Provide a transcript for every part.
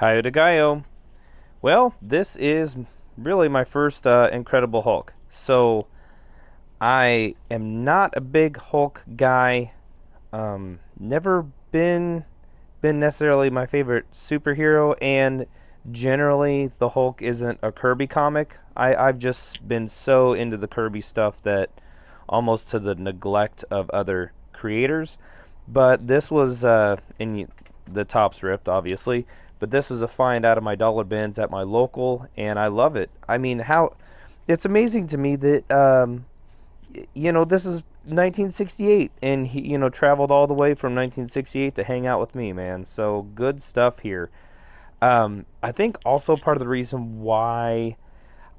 Hiyo de Gallo. Well, this is really my first Incredible Hulk. So I am not a big Hulk guy. Never been necessarily my favorite superhero, and generally the Hulk isn't a Kirby comic. I've just been so into the Kirby stuff that almost to the neglect of other creators. But this was in the top's ripped, obviously. But this was a find out of my dollar bins at my local, and I love it. I mean, how it's amazing to me that this is 1968, and he traveled all the way from 1968 to hang out with me, man. So good stuff here. I think also part of the reason why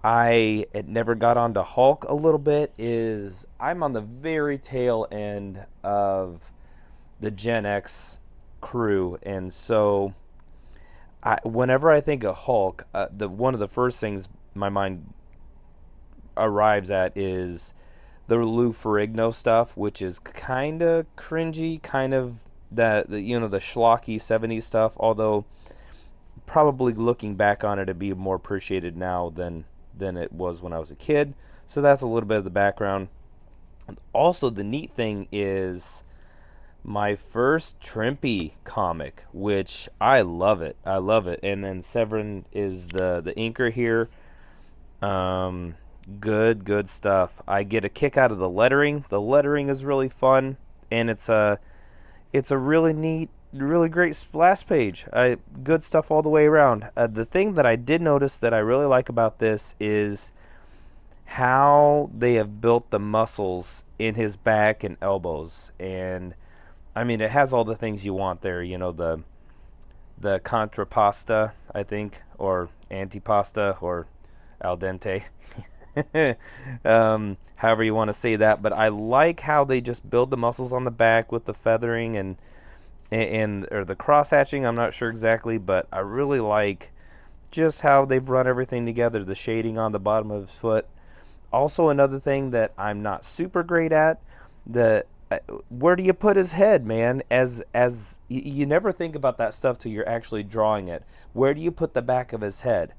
I had never got onto Hulk a little bit is I'm on the very tail end of the Gen X crew, and so whenever I think of Hulk, the one of the first things my mind arrives at is the Lou Ferrigno stuff, which is kind of cringy, kind of the schlocky '70s stuff. Although probably looking back on it, it'd be more appreciated now than it was when I was a kid. So that's a little bit of the background. Also, the neat thing is my first Trimpe comic, which I love it. I love it. And then Severin is the inker here. Good stuff. I get a kick out of the lettering. The lettering is really fun, and it's a really neat, really great splash page. Good stuff all the way around. The thing that I did notice that I really like about this is how they have built the muscles in his back and elbows, and I mean it has all the things you want there. The contrapasta, I think, or antipasta, or al dente. However you want to say that, but I like how they just build the muscles on the back with the feathering and or the cross hatching. I'm not sure exactly, but I really like just how they've run everything together. The shading on the bottom of his foot. Also, another thing that I'm not super great at, the where do you put his head, man? As you never think about that stuff till you're actually drawing it. Where do you put the back of his head?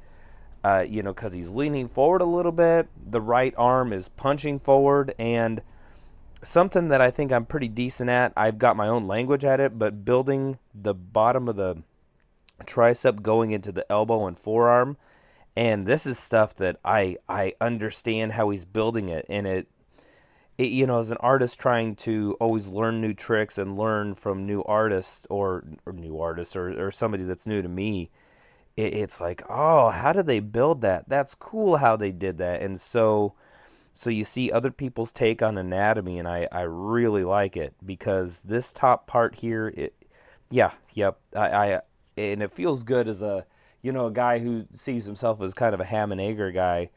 Because he's leaning forward a little bit. The right arm is punching forward, and something that I think I'm pretty decent at. I've got my own language at it, but building the bottom of the tricep going into the elbow and forearm, and this is stuff that I understand how he's building it, and it as an artist trying to always learn new tricks and learn from new artists or somebody that's new to me. It's like, oh, how did they build that? That's cool how they did that. And so you see other people's take on anatomy, and I really like it because this top part here, I and it feels good as a guy who sees himself as kind of a ham and egger guy,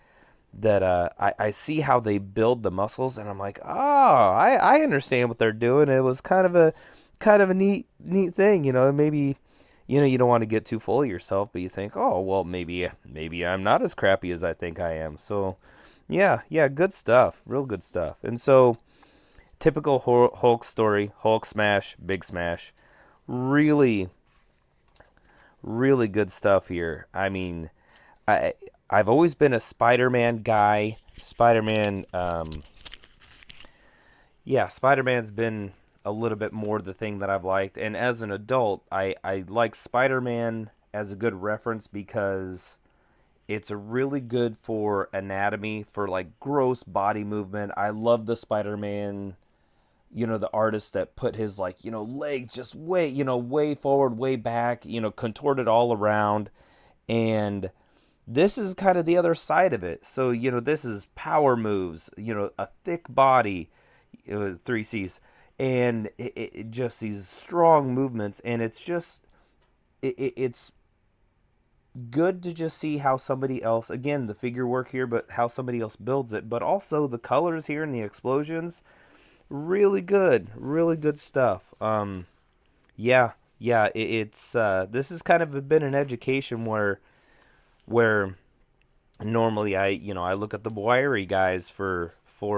that I see how they build the muscles, and I'm like, oh, I understand what they're doing. It was kind of a neat thing, maybe. You don't want to get too full of yourself, but you think, oh, well, maybe I'm not as crappy as I think I am. So, yeah, good stuff, real good stuff. And so, typical Hulk story, Hulk smash, big smash, really, really good stuff here. I mean, I've always been a Spider-Man guy. Spider-Man's been a little bit more the thing that I've liked. And as an adult, I like Spider-Man as a good reference because it's a really good for anatomy, for like gross body movement. I love the Spider-Man, the artist that put his legs just way forward, way back, contorted all around. And this is kind of the other side of it. So, this is power moves, a thick body, three C's, and it just these strong movements, and it's just it's good to just see how somebody else, again, the figure work here, but how somebody else builds it, but also the colors here and the explosions, really good stuff. It's this has kind of been an education where normally I look at the wiry guys for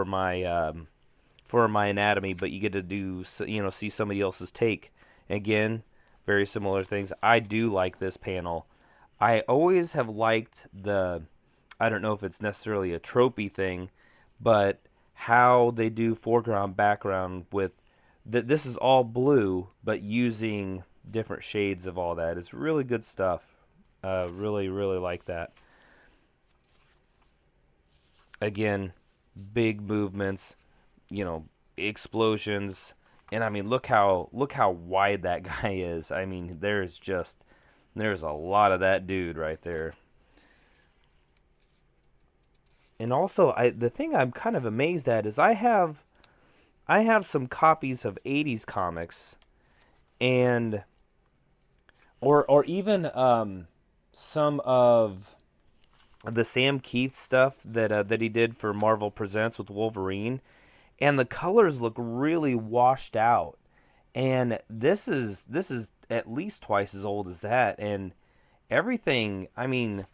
my anatomy, but you get to see somebody else's take. Again, very similar things. I do like this panel I always have liked I don't know if it's necessarily a tropey thing, but how they do foreground background with this is all blue, but using different shades of all that. It's really good stuff. Really, really like that. Again, big movements, you know, explosions, and I mean, look how wide that guy is. I mean, there's a lot of that dude right there. And also, the thing I'm kind of amazed at is I have some copies of 80's comics and or even some of the Sam Keith stuff that he did for Marvel Presents with Wolverine, and the colors look really washed out. And this is at least twice as old as that, and everything. I mean,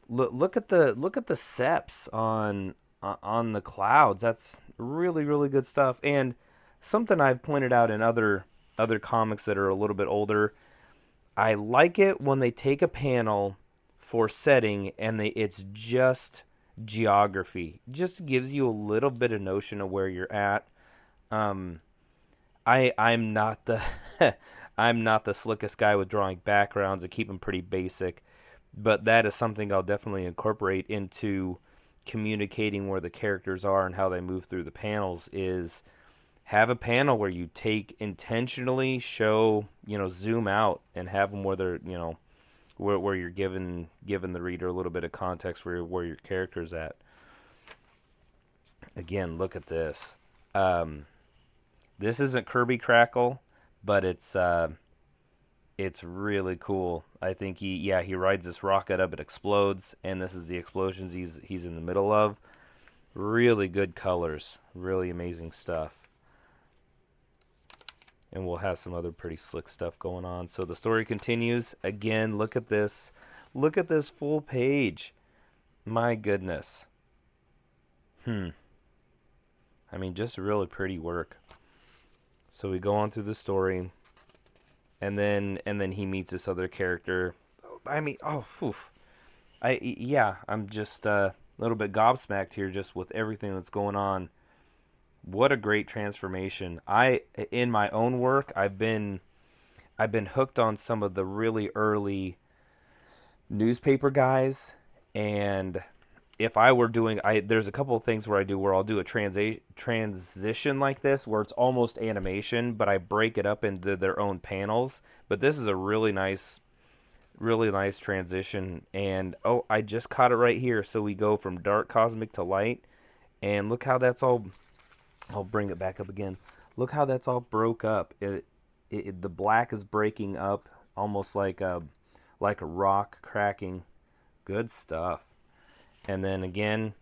look at the seps on the clouds. That's really really good stuff. And something I've pointed out in other comics that are a little bit older, I like it when they take a panel for setting and it's just geography. Just gives you a little bit of notion of where you're at. Um, I'm not the I'm not the slickest guy with drawing backgrounds. I keep them pretty basic, but that is something I'll definitely incorporate into communicating where the characters are and how they move through the panels. Is have a panel where you take intentionally show, zoom out and have them where they're, where you're giving the reader a little bit of context where your character's at. Again, look at this. Um, this isn't Kirby Crackle, but it's really cool. I think he rides this rocket up, it explodes, and this is the explosions he's in the middle of. Really good colors, really amazing stuff. And we'll have some other pretty slick stuff going on. So the story continues. Again, look at this. Look at this full page. My goodness. Hmm. I mean, just really pretty work. So we go on through the story, and then he meets this other character. I mean, oh, oof. Yeah, I'm just a little bit gobsmacked here just with everything that's going on. What a great transformation. In my own work, I've been hooked on some of the really early newspaper guys, and if I were doing there's a couple of things where I do where I'll do a transition like this where it's almost animation, but I break it up into their own panels. But this is a really nice transition, and oh, I just caught it right here. So we go from dark cosmic to light, and look how that's all. I'll bring it back up again. Look how that's all broke up. The black is breaking up almost like a rock cracking. Good stuff. And then again,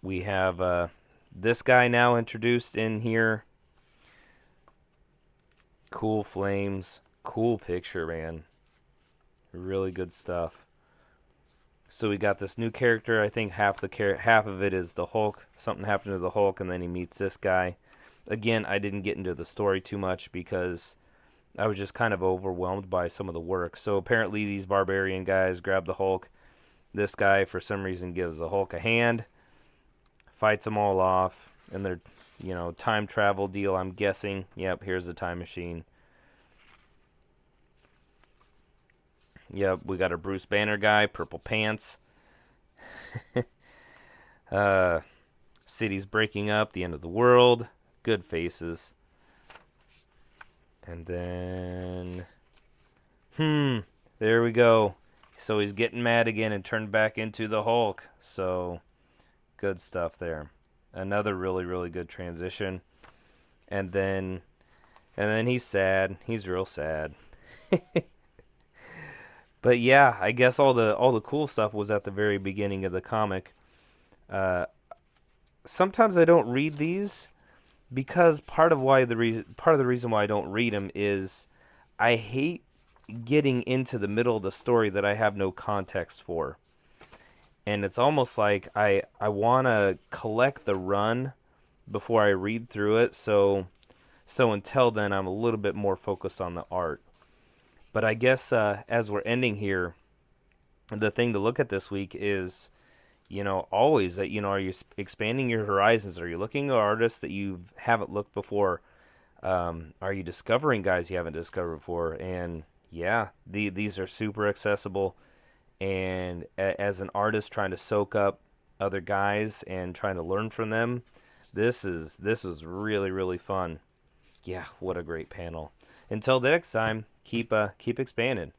we have this guy now introduced in here. Cool flames, cool picture, man. Really good stuff. So we got this new character. I think half of it is the Hulk. Something happened to the Hulk, and then he meets this guy. Again, I didn't get into the story too much because I was just kind of overwhelmed by some of the work. So apparently these barbarian guys grab the Hulk. This guy, for some reason, gives the Hulk a hand, fights them all off, and they're, time travel deal, I'm guessing. Yep, here's the time machine. Yep, we got a Bruce Banner guy, purple pants. uh, city's breaking up, the end of the world. Good faces. And then, there we go. So he's getting mad again and turned back into the Hulk. So, good stuff there. Another really, really good transition. And then he's sad. He's real sad. But yeah, I guess all the cool stuff was at the very beginning of the comic. Uh, Sometimes I don't read these because part of the reason why I don't read them is I hate getting into the middle of the story that I have no context for. And it's almost like I want to collect the run before I read through it. So until then, I'm a little bit more focused on the art. But I guess as we're ending here, the thing to look at this week is, always that, are you expanding your horizons? Are you looking at artists that you haven't looked before? Are you discovering guys you haven't discovered before? And yeah, these are super accessible. And as an artist trying to soak up other guys and trying to learn from them, this was really really fun. Yeah, what a great panel. Until the next time, keep expanding.